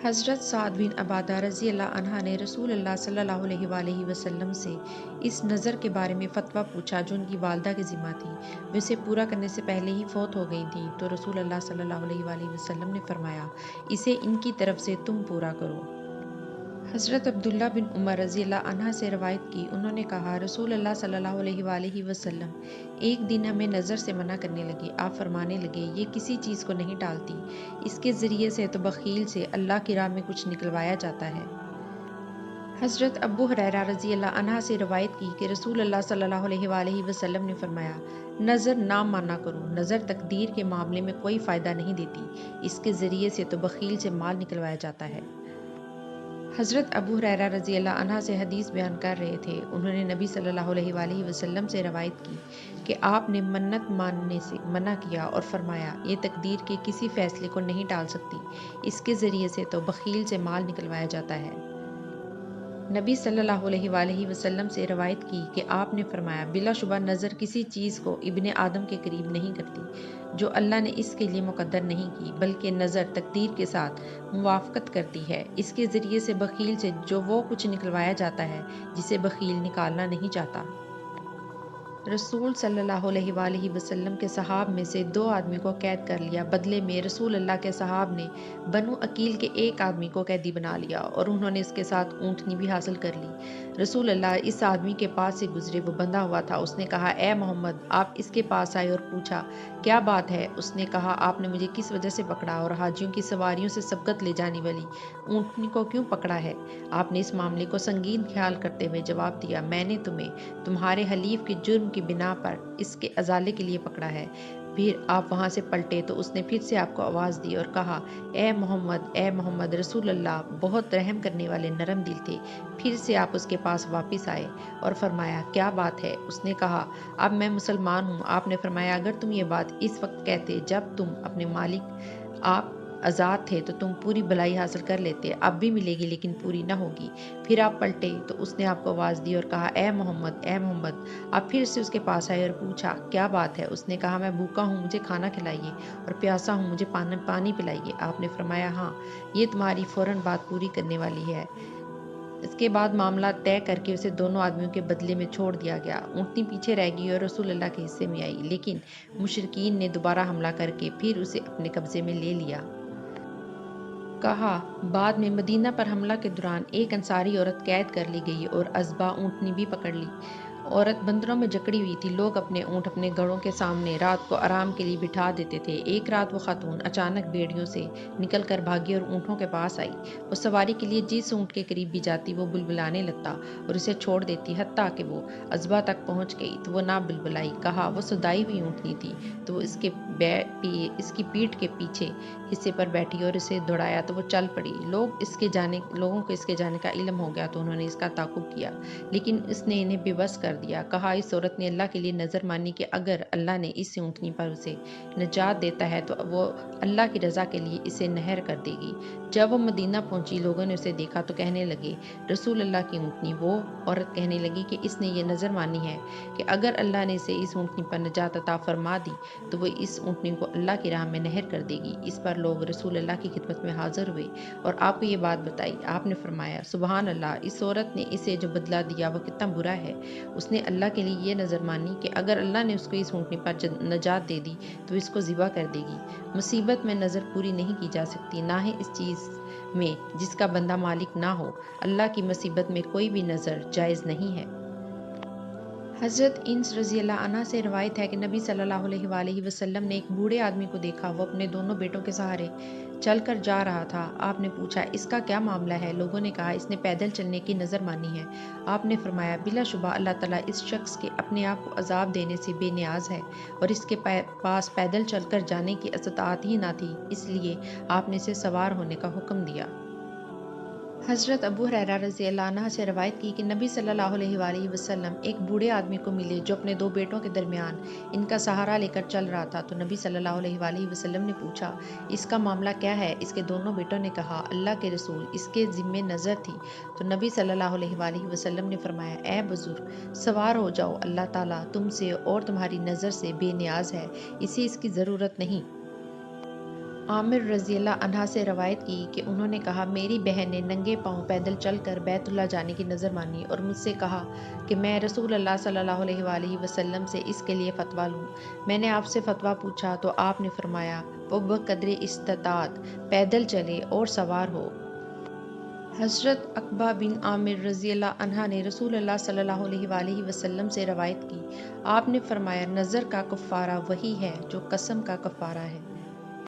حضرت سعد بن عبادہ رضی اللہ عنہ نے رسول اللہ صلی اللہ علیہ وآلہ وسلم سے اس نظر کے بارے میں فتویٰ پوچھا جو ان کی والدہ کے ذمہ تھی۔ وہ اسے پورا کرنے سے پہلے ہی فوت ہو گئی تھیں، تو رسول اللہ صلی اللہ علیہ وآلہ وسلم نے فرمایا، اسے ان کی طرف سے تم پورا کرو۔ حضرت عبداللہ بن عمر رضی اللہ عنہ سے روایت کی، انہوں نے کہا، رسول اللہ صلی اللہ علیہ وآلہ وسلم ایک دن ہمیں نظر سے منع کرنے لگے۔ آپ فرمانے لگے، یہ کسی چیز کو نہیں ٹالتی، اس کے ذریعے سے تو بخیل سے اللہ کی راہ میں کچھ نکلوایا جاتا ہے۔ حضرت ابو ہریرہ رضی اللہ عنہ سے روایت کی کہ رسول اللہ صلی اللہ علیہ وآلہ وسلم نے فرمایا، نظر نہ مانا کرو، نظر تقدیر کے معاملے میں کوئی فائدہ نہیں دیتی، اس کے ذریعے سے تو بخیل سے مال نکلوایا جاتا ہے۔ حضرت ابو ہریرہ رضی اللہ عنہ سے حدیث بیان کر رہے تھے، انہوں نے نبی صلی اللہ علیہ وآلہ وسلم سے روایت کی کہ آپ نے منت ماننے سے منع کیا اور فرمایا، یہ تقدیر کے کسی فیصلے کو نہیں ٹال سکتی، اس کے ذریعے سے تو بخیل سے مال نکلوایا جاتا ہے۔ نبی صلی اللہ علیہ وآلہ وسلم سے روایت کی کہ آپ نے فرمایا، بلا شبہ نظر کسی چیز کو ابن آدم کے قریب نہیں کرتی جو اللہ نے اس کے لیے مقدر نہیں کی، بلکہ نظر تقدیر کے ساتھ موافقت کرتی ہے، اس کے ذریعے سے بخیل سے جو وہ کچھ نکلوایا جاتا ہے جسے بخیل نکالنا نہیں چاہتا۔ رسول صلی اللہ علیہ وآلہ وسلم کے صحاب میں سے 2 آدمی کو قید کر لیا، بدلے میں رسول اللہ کے صحاب نے بنو عقیل کے ایک آدمی کو قیدی بنا لیا اور انہوں نے اس کے ساتھ اونٹنی بھی حاصل کر لی۔ رسول اللہ اس آدمی کے پاس سے گزرے، وہ بندھا ہوا تھا، اس نے کہا، اے محمد! آپ اس کے پاس آئے اور پوچھا، کیا بات ہے؟ اس نے کہا، آپ نے مجھے کس وجہ سے پکڑا اور حاجیوں کی سواریوں سے سبقت لے جانے والی اونٹنی کو کیوں پکڑا ہے؟ آپ نے اس معاملے کو سنگین خیال کرتے ہوئے جواب دیا، میں نے تمہیں تمہارے حلیف کے جرم کی بنا پر اس کے ازالے کے لیے پکڑا ہے۔ پھر آپ وہاں سے پلٹے تو اس نے پھر سے آپ کو آواز دی اور کہا، اے محمد! اے محمد! رسول اللہ بہت رحم کرنے والے نرم دل تھے۔ پھر سے آپ اس کے پاس واپس آئے اور فرمایا، کیا بات ہے؟ اس نے کہا، اب میں مسلمان ہوں۔ آپ نے فرمایا، اگر تم یہ بات اس وقت کہتے جب تم اپنے مالک آپ آزاد تھے تو تم پوری بھلائی حاصل کر لیتے، اب بھی ملے گی لیکن پوری نہ ہوگی۔ پھر آپ پلٹے تو اس نے آپ کو آواز دی اور کہا، اے محمد! اے محمد! آپ پھر سے اس کے پاس آئے اور پوچھا، کیا بات ہے؟ اس نے کہا، میں بھوکا ہوں، مجھے کھانا کھلائیے، اور پیاسا ہوں، مجھے پانی پلائیے۔ آپ نے فرمایا، ہاں، یہ تمہاری فوراً بات پوری کرنے والی ہے۔ اس کے بعد معاملہ طے کر کے اسے دونوں آدمیوں کے بدلے میں چھوڑ دیا گیا۔ اونٹنی پیچھے رہ گئی اور رسول اللہ کے حصے میں آئی، لیکن مشرکین نے دوبارہ حملہ کر کے پھر اسے اپنے قبضے میں لے لیا۔ کہا، بعد میں مدینہ پر حملہ کے دوران ایک انصاری عورت قید کر لی گئی اور ازبا اونٹنی بھی پکڑ لی۔ عورت بندروں میں جکڑی ہوئی تھی، لوگ اپنے اونٹ اپنے گڑھوں کے سامنے رات کو آرام کے لیے بٹھا دیتے تھے۔ ایک رات وہ خاتون اچانک بیڑیوں سے نکل کر بھاگی اور اونٹوں کے پاس آئی۔ وہ سواری کے لیے جس اونٹ کے قریب بھی جاتی وہ بلبلانے لگتا اور اسے چھوڑ دیتی، حتیٰ کہ وہ ازبا تک پہنچ گئی تو وہ نہ بلبلائی۔ کہا، وہ سدائی ہوئی اونٹنی تھی، تو وہ اس کی پیٹھ کے پیچھے حصے پر بیٹھی اور اسے دوڑایا تو وہ چل پڑی۔ لوگوں کو اس کے جانے کا علم ہو گیا تو انہوں نے اس کا تعاقب کیا، لیکن اس نے انہیں بے بس کر دیا۔ کہا، اس عورت نے اللہ کے لیے نظر مانی کہ اگر اللہ نے اس اونٹنی پر اسے نجات دیتا ہے تو وہ اللہ کی رضا کے لیے اسے نہر کر دے گی۔ جب وہ مدینہ پہنچی، لوگوں نے اسے دیکھا تو کہنے لگے، رسول اللہ کی اونٹنی۔ وہ عورت کہنے لگی کہ اس نے یہ نظر مانی ہے کہ اگر اللہ نے اسے اس اونٹنی پر نجات عطا فرما دی تو وہ اس اونٹنی کو اللہ کی راہ میں نہر کر دے گی۔ اس پر لوگ رسول اللہ کی خدمت میں حاضر ہوئے اور آپ کو یہ بات بتائی۔ آپ نے فرمایا، سبحان اللہ! اس عورت نے اسے جو بدلہ دیا وہ کتنا برا ہے۔ اس نے اللہ کے لیے یہ نظر مانی کہ اگر اللہ نے اس کو اس اونٹنی پر نجات دے دی تو اس کو ذبح کر دے گی۔ مصیبت میں نظر پوری نہیں کی جا سکتی، نہ ہی اس چیز میں جس کا بندہ مالک نہ ہو۔ اللہ کی مصیبت میں کوئی بھی نظر جائز نہیں ہے۔ حضرت انس رضی اللہ عنہ سے روایت ہے کہ نبی صلی اللہ علیہ وآلہ وسلم نے ایک بوڑھے آدمی کو دیکھا، وہ اپنے دونوں بیٹوں کے سہارے چل کر جا رہا تھا۔ آپ نے پوچھا، اس کا کیا معاملہ ہے؟ لوگوں نے کہا، اس نے پیدل چلنے کی نظر مانی ہے۔ آپ نے فرمایا، بلا شبہ اللہ تعالیٰ اس شخص کے اپنے آپ کو عذاب دینے سے بے نیاز ہے اور اس کے پاس پیدل چل کر جانے کی استطاعت ہی نہ تھی، اس لیے آپ نے اسے سوار ہونے کا حکم دیا۔ حضرت ابو ہریرہ رضی اللہ عنہ سے روایت کی کہ نبی صلی اللہ علیہ وآلہ وسلم ایک بوڑھے آدمی کو ملے جو اپنے 2 بیٹوں کے درمیان ان کا سہارا لے کر چل رہا تھا، تو نبی صلی اللہ علیہ وآلہ وسلم نے پوچھا، اس کا معاملہ کیا ہے؟ اس کے دونوں بیٹوں نے کہا، اللہ کے رسول، اس کے ذمے نظر تھی۔ تو نبی صلی اللہ علیہ وآلہ وسلم نے فرمایا، اے بزرگ، سوار ہو جاؤ، اللہ تعالیٰ تم سے اور تمہاری نظر سے بے نیاز ہے، اسے اس کی ضرورت نہیں۔ عامر رضی اللہ عنہ سے روایت کی کہ انہوں نے کہا میری بہن نے ننگے پاؤں پیدل چل کر بیت اللہ جانے کی نظر مانی اور مجھ سے کہا کہ میں رسول اللہ صلی اللہ علیہ وآلہ وسلم سے اس کے لیے فتویٰ لوں۔ میں نے آپ سے فتویٰ پوچھا تو آپ نے فرمایا وہ بقدر استطاعت پیدل چلے اور سوار ہو۔ حضرت عقبہ بن عامر رضی اللہ عنہ نے رسول اللہ صلی اللہ علیہ وآلہ وسلم سے روایت کی، آپ نے فرمایا نظر کا کفارہ وہی ہے جو قسم کا کفارہ ہے۔